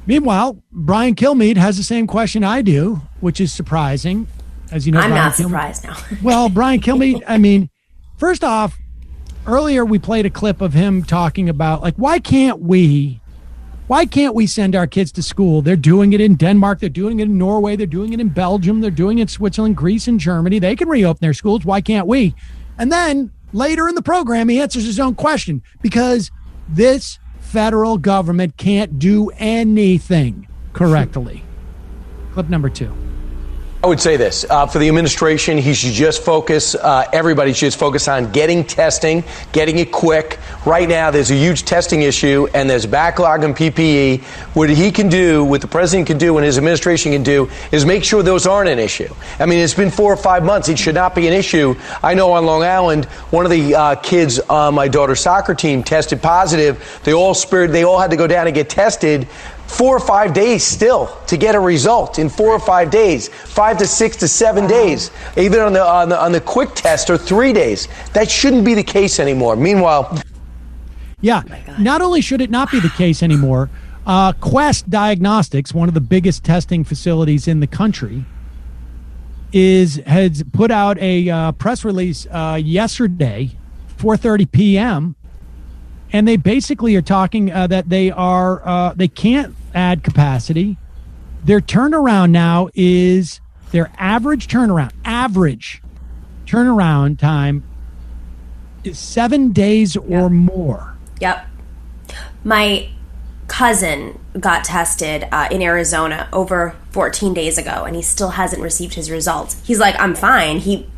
Meanwhile, Brian Kilmeade has the same question I do, which is surprising. As you know, I'm Brian not surprised now. Well, Brian Kilmeade, I mean, first off, earlier we played a clip of him talking about, like, why can't we send our kids to school? They're doing it in Denmark. They're doing it in Norway. They're doing it in Belgium. They're doing it in Switzerland, Greece, and Germany. They can reopen their schools. Why can't we? And then later in the program, he answers his own question, because this federal government can't do anything correctly. Clip number 2. I would say this, for the administration, he should just focus, everybody should just focus on getting testing, getting it quick. Right now, there's a huge testing issue, and there's backlog in PPE. What he can do, what the president can do, and his administration can do, is make sure those aren't an issue. I mean, it's been 4 or 5 months. It should not be an issue. I know on Long Island, one of the kids on my daughter's soccer team tested positive. They all had to go down and get tested. 4 or 5 days still to get a result in 4 or 5 days, 5 to 6 to 7 days, even on the quick test, or 3 days. That shouldn't be the case anymore. Meanwhile, yeah, not only should it not be the case anymore, Quest Diagnostics, one of the biggest testing facilities in the country, has put out a press release yesterday, 4:30 p.m. And they basically are talking that they can't add capacity. Their turnaround now is their average turnaround time is 7 days or more. Yep. My cousin got tested in Arizona over 14 days ago, and he still hasn't received his results. He's like, I'm fine. He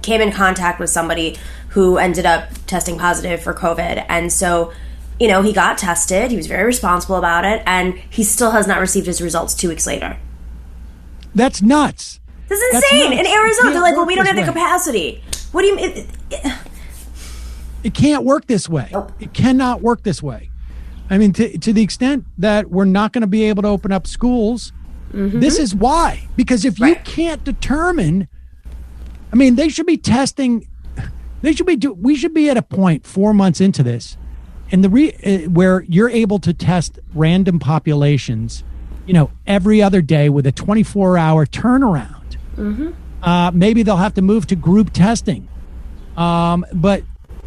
came in contact with somebody who ended up testing positive for COVID. And so, he got tested. He was very responsible about it. And he still has not received his results 2 weeks later. That's nuts. This is insane. In Arizona, they're like, well, we don't have the capacity. What do you mean? It can't work this way. Nope. It cannot work this way. I mean, to the extent that we're not going to be able to open up schools, this is why. Because if you can't determine, I mean, they should be testing. We should be at a point 4 months into this, and where you're able to test random populations, every other day with a 24-hour turnaround. Maybe they'll have to move to group testing, and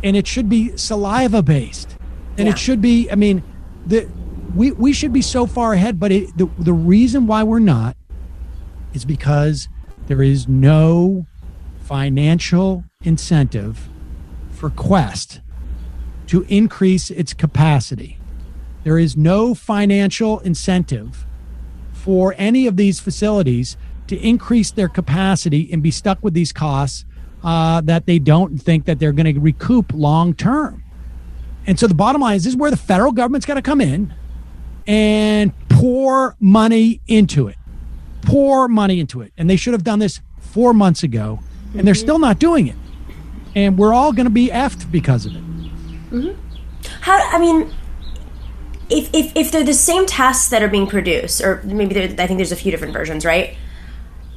it should be saliva based, and it should be. I mean, we should be so far ahead, but the reason why we're not is because there is no financial incentive for Quest to increase its capacity. There is no financial incentive for any of these facilities to increase their capacity and be stuck with these costs that they don't think that they're going to recoup long term. And so the bottom line is, this is where the federal government's got to come in and pour money into it. And they should have done this 4 months ago, and they're still not doing it. And we're all going to be effed because of it. If they're the same tests that are being produced, or maybe I think there's a few different versions, right?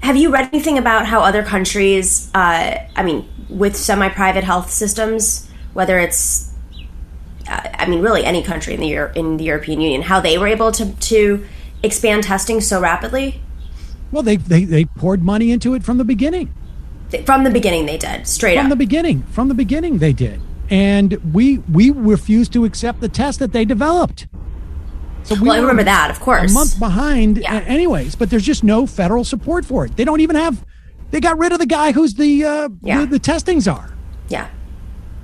Have you read anything about how other countries, with semi-private health systems, whether it's, really any country in the European Union, how they were able to expand testing so rapidly? Well, they poured money into it from the beginning. From the beginning, they did. Straight up. From the beginning, they did. And we refused to accept the test that they developed. So I remember that, of course. A month behind anyways, but there's just no federal support for it. They don't even have, they got rid of the guy who's the testing czar. Yeah.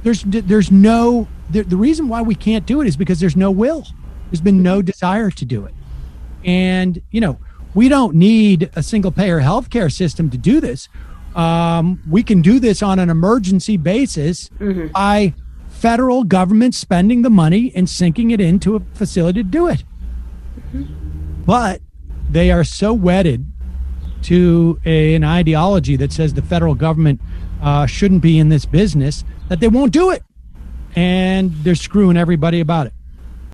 There's no, the reason why we can't do it is because there's no will. There's been no desire to do it. And, we don't need a single payer healthcare system to do this. We can do this on an emergency basis by federal government spending the money and sinking it into a facility to do it. But they are so wedded to an ideology that says the federal government shouldn't be in this business that they won't do it. And they're screwing everybody about it.